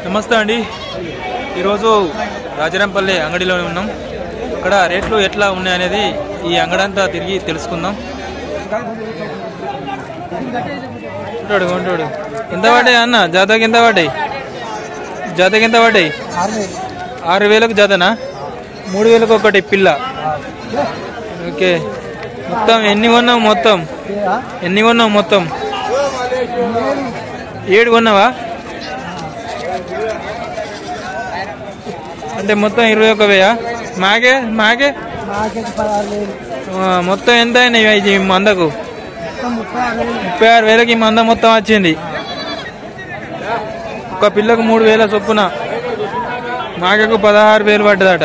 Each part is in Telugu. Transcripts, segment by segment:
నమస్తే అండి. ఈరోజు రాజరంపల్లి అంగడిలో ఉన్నాం. ఇక్కడ రేట్లు ఎట్లా ఉన్నాయనేది ఈ అంగడంతా తిరిగి తెలుసుకుందాం. ఉంటాడు ఎంత పడ్డాయి అన్న? జాతకి ఎంత పడ్డాయి? 6,000కు జాతనా? 3,000కు ఒకటి పిల్ల. ఓకే, మొత్తం ఎన్ని కొన్నావు? మొత్తం 7 కొన్నావా? అంటే మొత్తం 21,000. మాకే మొత్తం ఎంత అయినాయి? ఈ మందకు 36,000కి ఈ మంద మొత్తం వచ్చింది. ఒక పిల్లకు 3,000 చొప్పున, మాకకు 16,000 పడ్డదట.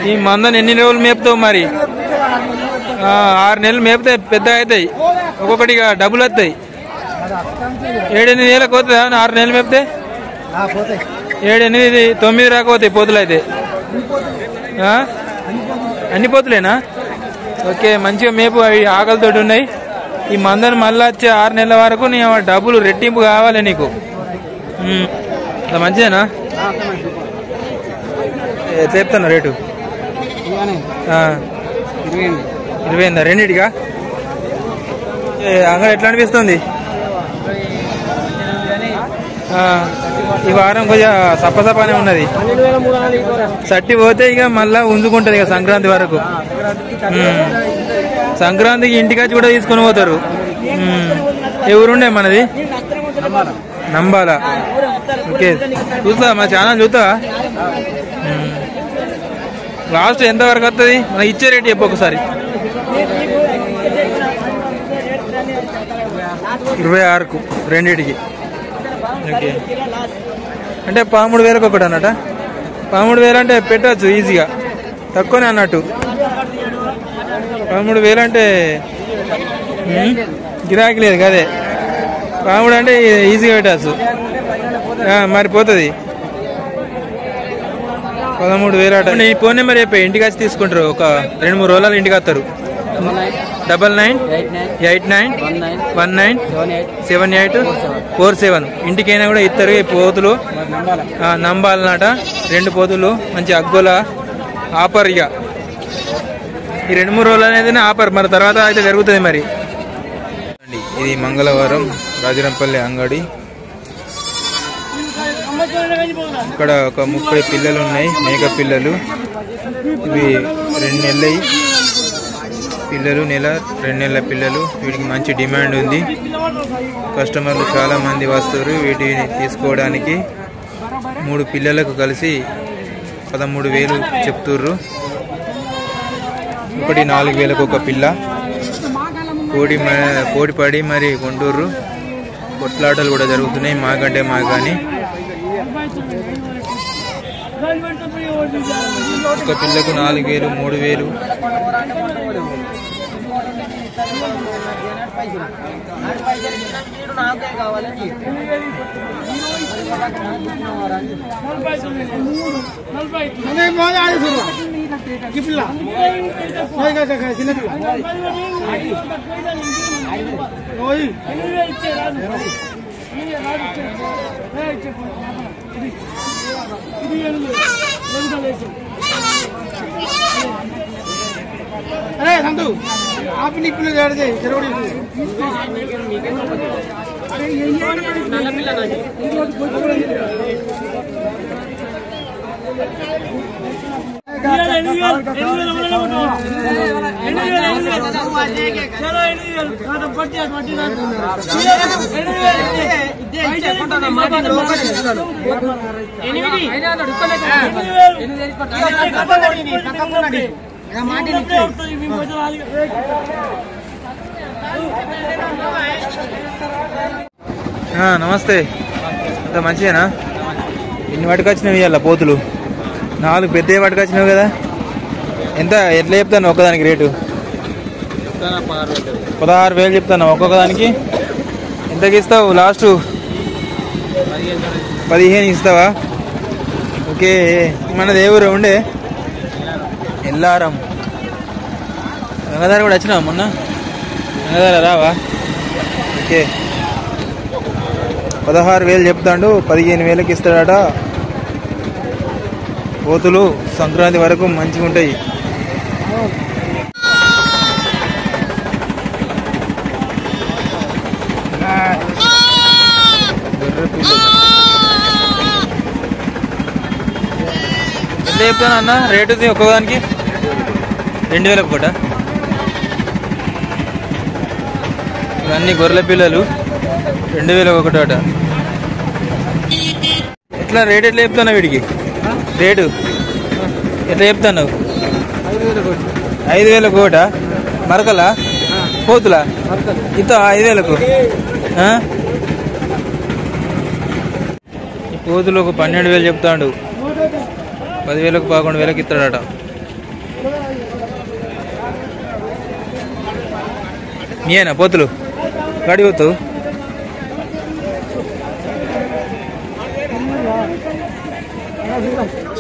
ఈ మందని ఎన్ని రోజులు మేపుతావు మరి? 6 నెలలు మేపితే పెద్ద అవుతాయి, ఒక్కొక్కటిగా డబ్బులు వస్తాయి. 7-8 నెలలకు పోతుందా 6 నెలలు మేపితే? 7, 8, 9 రాకపోతాయి పోతులు అయితే. అన్ని పోతులేనా? ఓకే, మంచిగా మేపు. అవి ఆకలితో ఉన్నాయి. ఈ మందని మళ్ళీ వచ్చే 6 నెలల వరకు నీ డబ్బులు రెట్టింపు కావాలి నీకు. మంచిదేనా? ఎట్లా చెప్తాను రేటు? 20,000 రెండింటిగా? అంగడి ఎట్లా అనిపిస్తుంది? ఈ వారం కొంచెం సప్పసపానే ఉన్నది. సట్టి పోతే ఇక మళ్ళా ఉంచుకుంటది ఇక సంక్రాంతి వరకు. సంక్రాంతికి ఇంటికొచ్చి కూడా తీసుకొని పోతారు. ఎవరుండే మనది? నంబాల. ఓకే, చూస్తా మా ఛానల్ చూస్తావా? లాస్ట్ ఎంత వరకు వస్తుంది? మనకి ఇచ్చే రేటు చెప్పు ఒకసారి. 26కు రెండింటికి. ఓకే, అంటే 13,000కు ఒకటి అన్నట. 13,000 అంటే పెట్టచ్చు ఈజీగా, తక్కువనే అన్నట్టు. 13,000 అంటే గిరాకీ లేదు కదే. 13 అంటే ఈజీగా పెట్టచ్చు. మరి పోతుంది 13,000 అట. నీ ఫోన్ నెంబర్ చెప్పి ఇంటికి వచ్చి తీసుకుంటారు. ఒక 2-3 రోజులు ఇంటికి వస్తారు. 99197847 ఇంటికైనా కూడా ఇస్తారు. ఈ పోతులు నంబాలన్నట. 2 పోతులు మంచి అగ్గోల ఆఫర్. ఇక ఈ 2-3 రోజులు అనేది ఆఫర్, మరి తర్వాత అయితే జరుగుతుంది. మరి ఇది మంగళవారం రాజరంపల్లి అంగడి. ఇక్కడ ఒక 30 పిల్లలు ఉన్నాయి, మేక పిల్లలు. ఇవి 2 నెలల పిల్లలు, 2 నెలల పిల్లలు. వీటికి మంచి డిమాండ్ ఉంది. కస్టమర్లు చాలా మంది వస్తారు వీటిని తీసుకోవడానికి. 3 పిల్లలకు కలిసి 13,000 చెప్తుర్రు. ఒకటి 4,000కు ఒక పిల్ల. కోడి పడి మరి కొంటూర్రు. కొట్లాటలు కూడా జరుగుతున్నాయి, మాకంటే మాకని. ఒక పిల్లకు 4,000, 3,000. अरे संतु आप निकले जा रहे थे जरूरी अरे ये नाला पिला ना నమస్తే. అంత మంచిదేనా? ఎన్ని పట్టుకొచ్చినావు ఇవాళ పోతులు? 4 పెద్దవి పట్టుకొచ్చినావు కదా. ఎట్లా చెప్తాను ఒక్కదానికి రేటు? 16,000 చెప్తాను ఒక్కొక్కదానికి. ఎంతకి ఇస్తావు లాస్ట్? 15 ఇస్తావా? ఓకే, మనది ఏ ఊరు ఉండే? ఎల్లారం. గంగాధార కూడా వచ్చినావా మొన్న? గంగాధార రావా? ఓకే, 16,000 చెప్తాడు, 15,000కి ఇస్తాడట. పోతులు సంక్రాంతి వరకు మంచిగా ఉంటాయి. ఎంత చెప్తాను అన్న రేటు ఒక్కొక్కదానికి? 2,000 పూట. ఇవన్నీ గొర్రెల పిల్లలు 2,000 ఒకటోట. ఎట్లా రేట్ ఎట్లా చెప్తాను వీడికి? రేటు ఎట్లా చెప్తాను? 5,000 కోట. మరకలా పోతులా ఇంత 5,000కు? ఈ పోతులు ఒక 12,000 చెప్తాడు, 10,000కు 11,000కి ఇస్తాడట. మీయేనా పోతులు? గాడి పోతు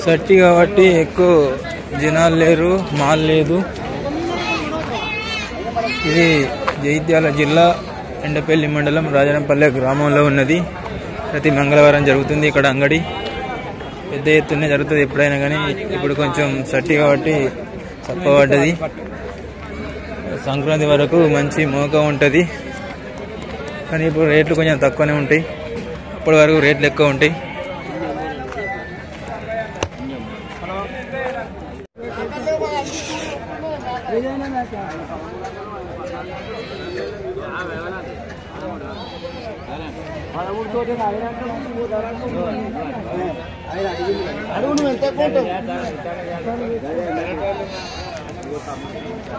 సట్టి కాబట్టి ఎక్కువ జనాలు లేరు, మాల్ లేదు. ఇది జగిత్యాల జిల్లా ఎండపల్లి మండలం రాజనంపల్లె గ్రామంలో ఉన్నది. ప్రతి మంగళవారం జరుగుతుంది ఇక్కడ అంగడి. పెద్ద ఎత్తునే జరుగుతుంది ఎప్పుడైనా కానీ. ఇప్పుడు కొంచెం సట్టి కాబట్టి తప్పబడ్డది. సంక్రాంతి వరకు మంచి మోక ఉంటుంది, కానీ ఇప్పుడు రేట్లు కొంచెం తక్కువనే ఉంటాయి. అప్పటి వరకు రేట్లు ఎక్కువ ఉంటాయి.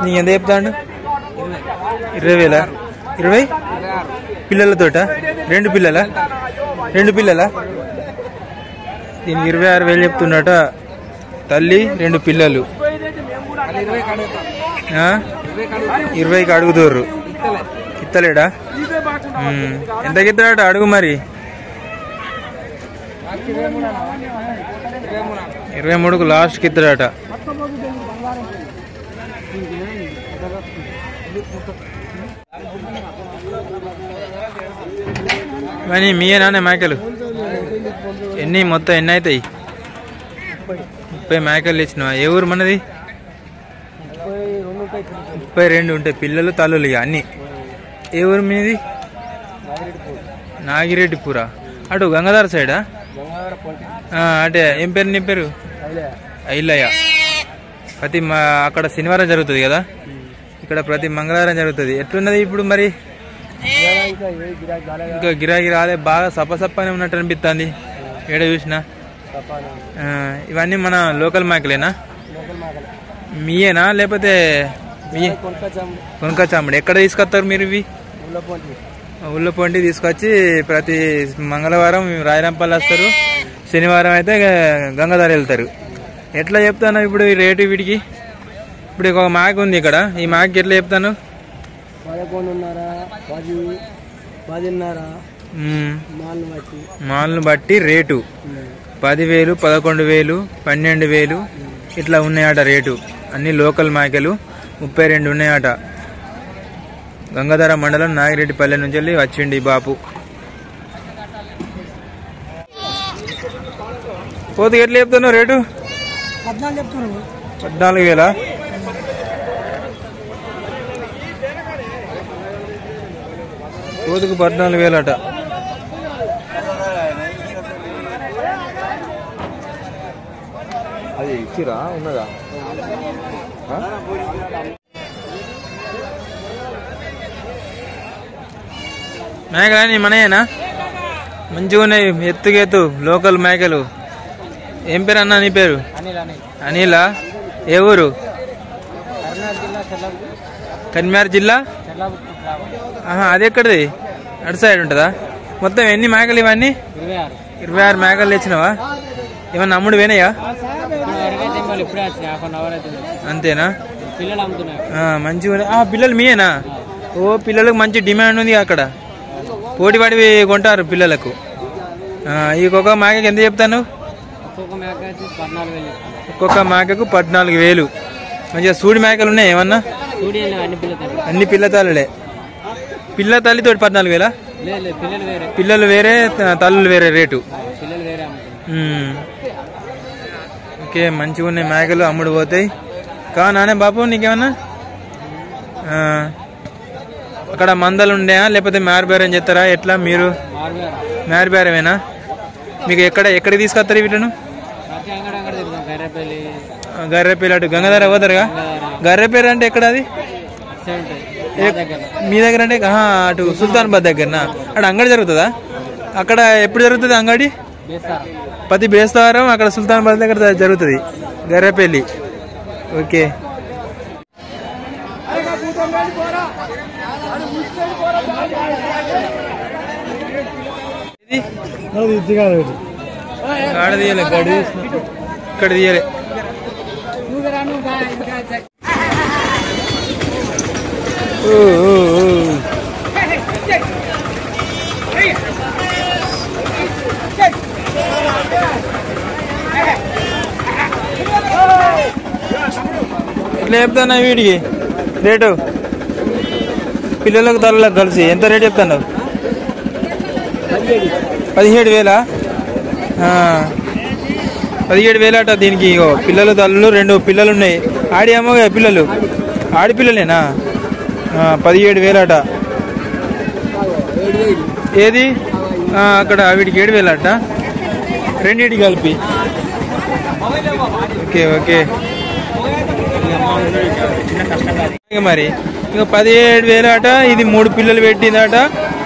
నీకు ఎంత చెప్తాడు? 20,000? 20 పిల్లలతోట? 2 పిల్లలా? 2 పిల్లలా? దీనికి 26,000 చెప్తున్నట. తల్లి 2 పిల్లలు. 20కి అడుగుతారు. ఇత్తలేడా? ఎంతకి ఇస్తాడట అడుగు మరి. 23కు లాస్ట్కి ఇస్తాడట. కానీ మీయేనా మేకలు? ఎన్ని మొత్తం ఎన్ని అవుతాయి? 30 మేకలు ఇచ్చినావా? ఏ ఊరు మనది? 32 ఉంటాయి పిల్లలు తల్లులు ఇక అన్ని. ఏ ఊరు మీది? నాగిరెడ్డిపురా. అటు గంగాధర సైడా? అంటే ఏం పేరు నీ పేరు? ఐలయ్య. ప్రతి అక్కడ శనివారం జరుగుతుంది కదా, ఇక్కడ ప్రతి మంగళవారం జరుగుతుంది. ఎట్లున్నది ఇప్పుడు మరి? ఇంకా గిరాకీ రాలే, బాగా సప్పసప్పనే ఉన్నట్టు అనిపిస్తుంది ఏడ చూసినా. ఇవన్నీ మన లోకల్ మేకలేనా? మీయేనా లేకపోతే కొనుకొచ్చాముడు? ఎక్కడ తీసుకొస్తారు మీరు ఇవి? ఉల్లపొంటి తీసుకొచ్చి ప్రతి మంగళవారం రాయరంపల్లి వస్తారు, శనివారం అయితే గంగాధర వెళ్తారు. ఎట్లా చెప్తాను ఇప్పుడు ఈ రేటు వీటికి? ఇప్పుడు ఒక మేక ఉంది ఇక్కడ, ఈ మేకకి ఎట్లా చెప్తాను? 11,500 మాల్ను బట్టి రేటు 10,000, 11,000, 12,000 ఇట్లా ఉన్నాయట రేటు. అన్ని లోకల్ మేకలు 32 ఉన్నాయట. గంగాధర మండలం నాగిరెడ్డిపల్లె నుంచి వెళ్ళి వచ్చిండి బాపు. పోతుకి ఎట్లా చెప్తున్నావు రేటు? 14,000. పోతుకు 14,000 అట. అది ఇచ్చిరా ఉన్నదా? మేకలు మనయేనా? మంచిగా ఉన్నాయి, ఎత్తుకెత్తు లోకల్ మేకలు. ఏం పేరు అన్న నీ పేరు? అనిలా. ఏ ఊరు? కన్యార్ జిల్లా. అది ఎక్కడిది? అటు సైడ్ ఉంటుందా? మొత్తం ఎన్ని మేకలు ఇవన్నీ? 26 మేకలు తెచ్చినావా? ఏమన్నా అమ్ముడు పోయినాయా? అంతేనా? మంచిగా పిల్లలు మీయేనా? ఓ పిల్లలకు మంచి డిమాండ్ ఉంది అక్కడ, పోటీ పడి కొంటారు పిల్లలకు. ఒక్కొక్క మేకకి ఎంత చెప్తాను? ఒక్కొక్క మేకకు 14,000. మంచిగా సూడి మేకలు ఉన్నాయి ఏమన్నా? అన్ని పిల్ల తల్లులే. పిల్ల తల్లితోటి 14,000. పిల్లలు వేరే తల్లులు వేరే రేటు. ఓకే, మంచిగా ఉన్నాయి మేకలు, అమ్ముడు పోతాయి. నానే బాబు నీకేమన్నా అక్కడ మందలు ఉండేయా లేకపోతే మ్యారుబేరం చేస్తారా ఎట్లా? మీరు మ్యారుబేరమేనా? మీకు ఎక్కడికి తీసుకొస్తారు వీటిను? గర్రెపల్లి అటు గంగాధర పోతారుగా. గర్రెపల్లి అంటే ఎక్కడ అది? మీ దగ్గర అంటే అటు సుల్తానాబాద్ దగ్గరనా? అక్కడ అంగడి జరుగుతుందా? అక్కడ ఎప్పుడు జరుగుతుంది అంగడి? ప్రతి బేస్తవారం అక్కడ సుల్తానాబాద్ దగ్గర జరుగుతుంది గర్రెపల్లి. ఓకే, ఆడ తీయలే, గడి ఇక్కడ తీయలే. ఎట్లా చెప్తాను వీటికి రేటు? పిల్లలకు తల్లకు కలిసి ఎంత రేటు చెప్తాను? 17,000. 17,000 అట దీనికి. పిల్లలు తల్లులు 2 పిల్లలు ఉన్నాయి. ఆడి ఏమో పిల్లలు, ఆడిపిల్లలేనా? 17,000 అట. ఏది అక్కడ వీటికి 7,000 అట, రెండింటికి కలిపి. ఓకే ఓకే, మరి ఇంకా 17,000 అట. ఇది 3 పిల్లలు పెట్టిందట,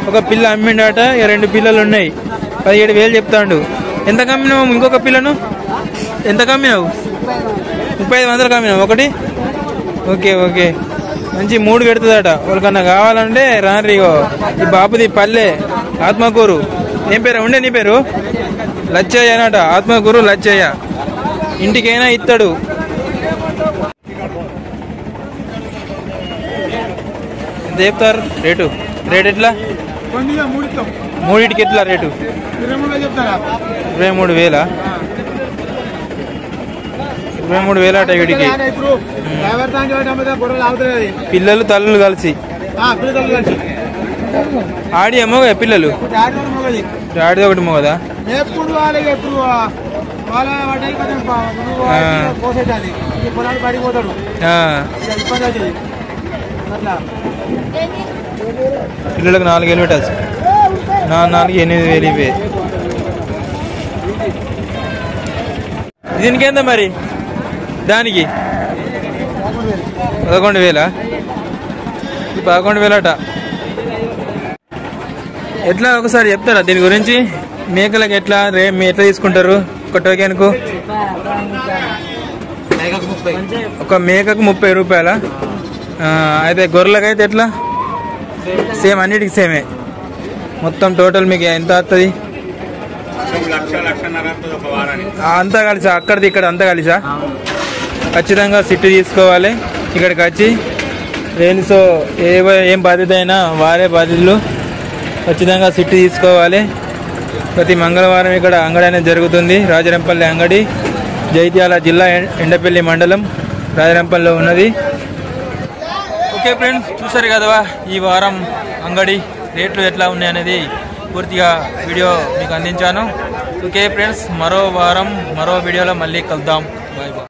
ఒక పిల్ల అమ్మిండట, 2 పిల్లలు ఉన్నాయి. 17,000 చెప్తాడు. ఎంత కమ్మినావు ఇంకొక పిల్లను? ఎంత కమ్మినావు? 3500 కమ్మినావు ఒకటి. ఓకే ఓకే, మంచి 3 పెడుతుందట. వాళ్ళకన్నా కావాలంటే రాన్రిగో. ఈ బాబుది పల్లె ఆత్మకూరు. ఏం పేరు ఉండే నీ పేరు? లచ్చయ్య అనట. ఆత్మకూరు లచ్చయ్య. ఇంటికైనా ఇస్తాడు. ఎంత చెప్తారు రేటు? రేట్ ఎట్లా? మూడింటికి ఎట్లా రేటు? 23,000. 23,000 అట వీడికి. పిల్లలు తల్లులు కలిసి. ఆడి ఏమో పిల్లలు, ఆడిది ఒకటి మోగదా? పిల్లలకు 4,000 పెట్టచ్చు. 4 8,000 ఇవే. దీనికి ఎంత మరి? దానికి 11,000. 11,000 అట. ఎట్లా ఒకసారి చెప్తారా దీని గురించి? మేకలకు ఎట్లా ఎట్లా తీసుకుంటారు ఒక టోకెన్కు? ఒక మేకకు 30 రూపాయల. అయితే గొర్రెలకు అయితే ఎట్లా? సేమ్, అన్నిటికి సేమే. మొత్తం టోటల్ మీకు ఎంత వస్తుంది? అంతా కలిసా? అక్కడిది ఇక్కడ అంతా కలిసా? ఖచ్చితంగా సిటీ తీసుకోవాలి. ఇక్కడికి వచ్చి రేల్స్ ఏం బాధ్యత అయినా వారే బాధ్యతలు. ఖచ్చితంగా సిటీ తీసుకోవాలి. ప్రతి మంగళవారం ఇక్కడ అంగడి అనేది జరుగుతుంది. రాజరంపల్లి అంగడి, జైత్యాల జిల్లా, ఎండపల్లి మండలం, రాజరంపల్లిలో ఉన్నది. ఓకే ఫ్రెండ్స్, చూసారు కదా ఈ వారం అంగడి రేట్లు ఎట్లా ఉన్నాయనేది పూర్తిగా వీడియో మీకు అందించాను. ఓకే ఫ్రెండ్స్, మరో వారం మరో వీడియోలో మళ్ళీ కలుద్దాం.